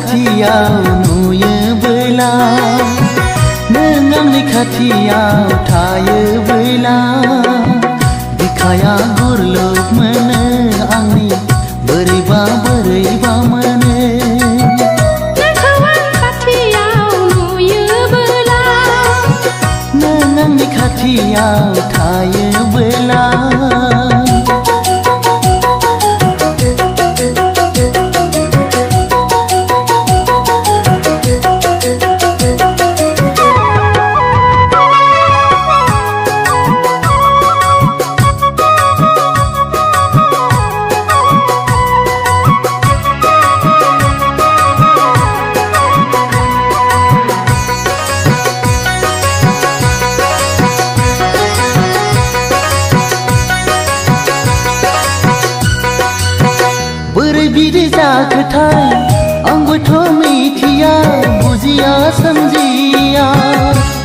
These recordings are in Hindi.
खाथियाव नुयोबोला नों आंनि खाथियाव थायोबोला बिखाया गुरलुब मोनो आंनि बोरैबा बोरैबा मोनो नोंखौ आं खाथियाव नुयोबोला नों आंनि खाथियाव थायोबोला बोरै बिदि जाखोथाय आंबोथ' मिथिया बुजिया सोमजिया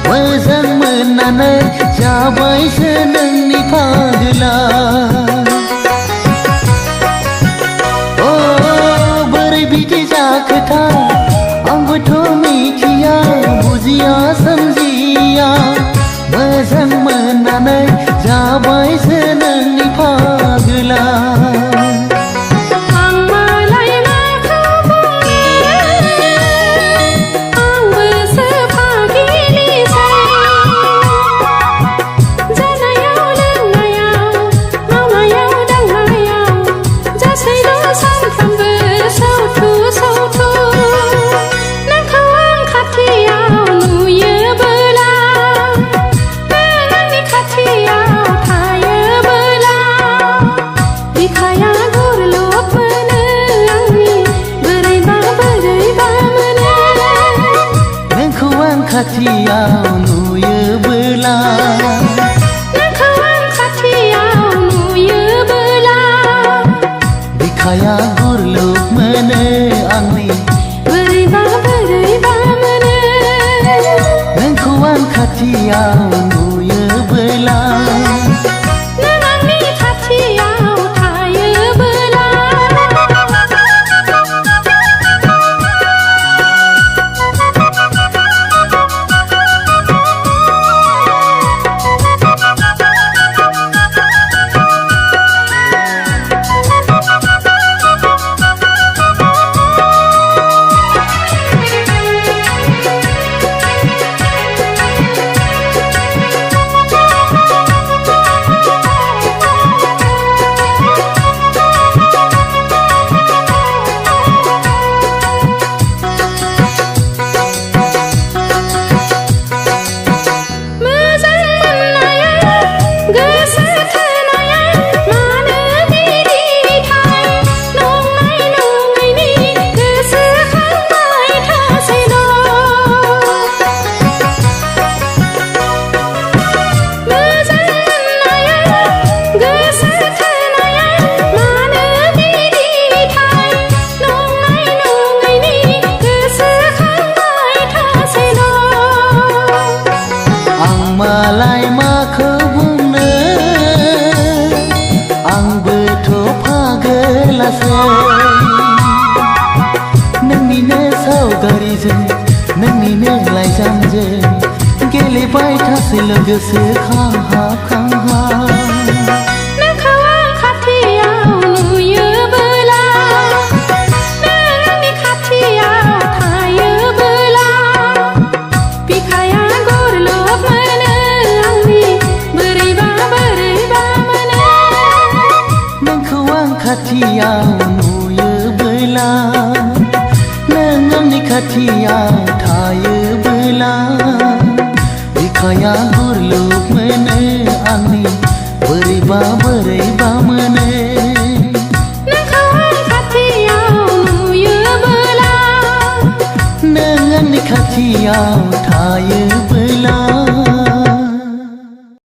मोजां मोननानै जाबायसो नोंनि फागला ओ बोरै बिदि जाखोथाय आंबोथ' मिथिया बुजिया सोमजिया मोजां मोननानै जाबायसो नोंनि फागला खाथियाव नुयोबोला नोंखौ आं खाथियाव नुयोबोला बिखाया गुरलुब मोनो आंनि बोरैबा बोरैबा मोनो नोंखौ आं खाथियाव नुयोबोला नों आंनि खाथियाव थायोबोला मालाय माखौ बुंनो आंबोथ' फागोलासै नोंनिनो सावगारिजों नोंनिनो लाइजामजों गेलेबाय थासै लोगोसे खांहाब खांहाब नोंखौ आं खाथियाव नुयोबोला नों आंनि खाथियाव थायोबोला बिखाया गुरलुब मोनो आंनि बोरैबा बोरैबा मोनो नोंखौ आं खाथियाव नुयोबोला नों आंनि खाथियाव थायोबोला बिखाया गुरलुब मोनो आंनि बोरैबा बोरैबा मोनो नोंखौ आं खाथियाव नुयोबोला नों आंनि खाथियाव थायोबोला